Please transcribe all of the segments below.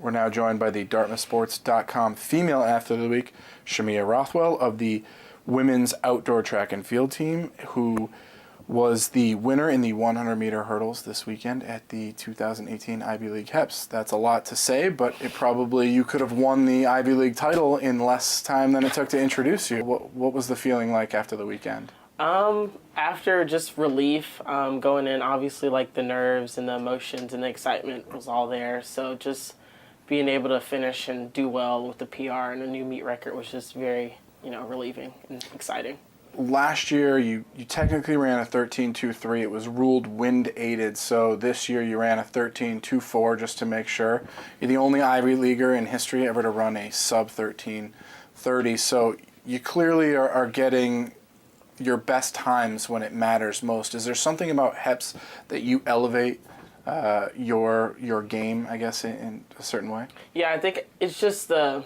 We're now joined by the DartmouthSports.com female athlete of the week, Shamia Rothwell of the women's outdoor track and field team, who was the winner in the 100-meter hurdles this weekend at the 2018 Ivy League HEPS. That's a lot to say, but you could have won the Ivy League title in less time than it took to introduce you. What was the feeling like after the weekend? After just relief, going in, obviously, like the nerves and the emotions and the excitement was all there. So just being able to finish and do well with the PR and a new meet record was just very, relieving and exciting. Last year, you technically ran a 13.23. It was ruled wind-aided, so this year you ran a 13.24 just to make sure. You're the only Ivy Leaguer in history ever to run a sub-13.30, so you clearly are getting your best times when it matters most. Is there something about HEPS that you elevate your game, I guess, in a certain way? Yeah, I think it's just the,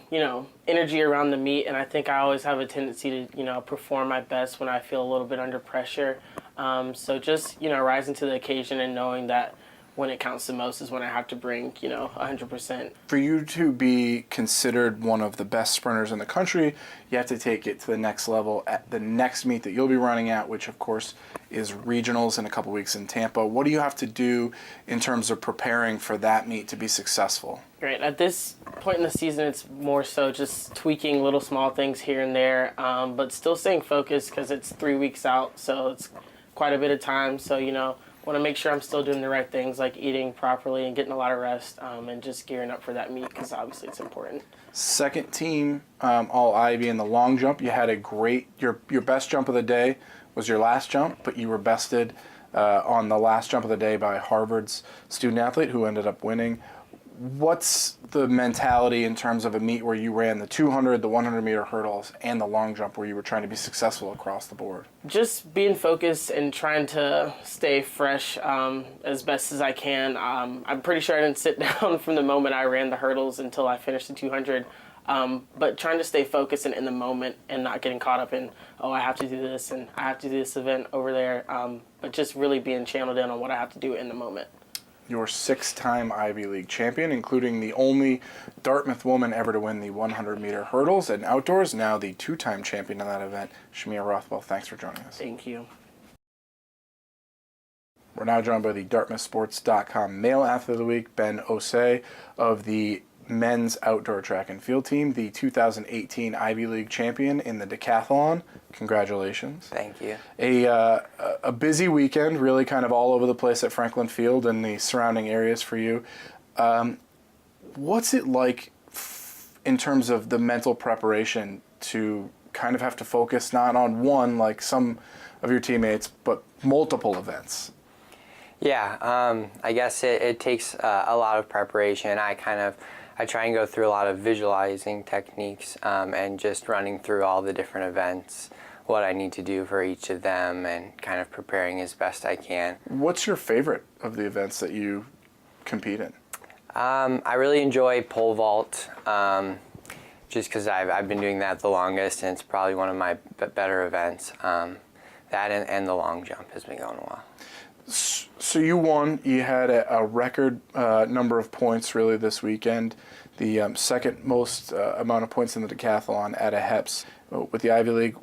energy around the meet, and I think I always have a tendency to, perform my best when I feel a little bit under pressure. So just, rising to the occasion and knowing that when it counts the most is when I have to bring, 100%. For you to be considered one of the best sprinters in the country, you have to take it to the next level at the next meet that you'll be running at, which of course is regionals in a couple weeks in Tampa. What do you have to do in terms of preparing for that meet to be successful? Great. At this point in the season, it's more so just tweaking little small things here and there, but still staying focused because it's 3 weeks out, so it's quite a bit of time. So, want to make sure I'm still doing the right things, like eating properly and getting a lot of rest, and just gearing up for that meet because obviously it's important. Second team all Ivy in the long jump. You had a great, your best jump of the day was your last jump, but you were bested on the last jump of the day by Harvard's student athlete who ended up winning. What's the mentality in terms of a meet where you ran the 200, the 100-meter hurdles, and the long jump where you were trying to be successful across the board? Just being focused and trying to stay fresh as best as I can. I'm pretty sure I didn't sit down from the moment I ran the hurdles until I finished the 200, but trying to stay focused and in the moment and not getting caught up in, I have to do this and I have to do this event over there, but just really being channeled in on what I have to do in the moment. Your 6-time Ivy League champion, including the only Dartmouth woman ever to win the 100-meter hurdles and outdoors, now the 2-time champion in that event, Shamia Rothwell. Thanks for joining us. Thank you. We're now joined by the DartmouthSports.com male athlete of the week, Ben Osei of the men's outdoor track and field team, the 2018 Ivy League champion in the decathlon. Congratulations. Thank you. A busy weekend, really kind of all over the place at Franklin Field and the surrounding areas for you. What's it like in terms of the mental preparation to kind of have to focus not on one like some of your teammates, but multiple events? Yeah, I guess it takes a lot of preparation. I try and go through a lot of visualizing techniques and just running through all the different events, what I need to do for each of them, and kind of preparing as best I can. What's your favorite of the events that you compete in? I really enjoy pole vault, just because I've been doing that the longest, and it's probably one of my better events. That and the long jump has been going well. So you won. You had a record number of points really this weekend, the second most amount of points in the decathlon at a HEPS with the Ivy League.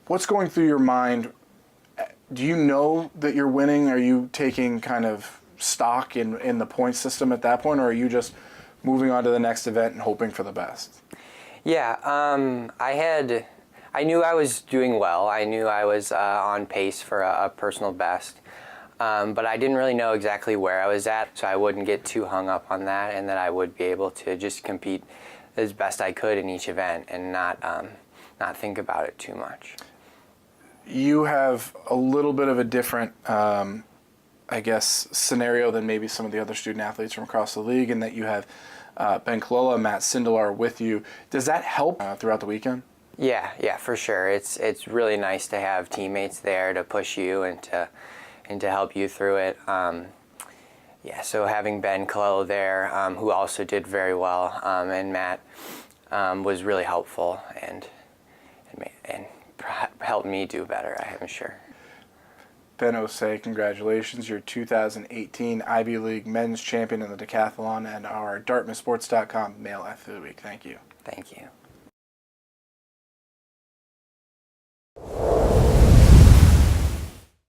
What's going through your mind? Do you know that you're winning? Are you taking kind of stock in the point system at that point, or are you just moving on to the next event and hoping for the best? Yeah, I knew I was doing well. I knew I was on pace for a personal best. But I didn't really know exactly where I was at, so I wouldn't get too hung up on that, and that I would be able to just compete as best I could in each event and not think about it too much. You have a little bit of a different, scenario than maybe some of the other student athletes from across the league, in that you have Ben Kalila, Matt Sindelar with you. Does that help throughout the weekend? Yeah, for sure. It's really nice to have teammates there to push you and to help you through it. So having Ben Kalila there, who also did very well, and Matt was really helpful and helped me do better, I'm sure. Ben Osei, congratulations. You're 2018 Ivy League men's champion in the decathlon and our DartmouthSports.com Male Athlete of the Week. Thank you. Thank you.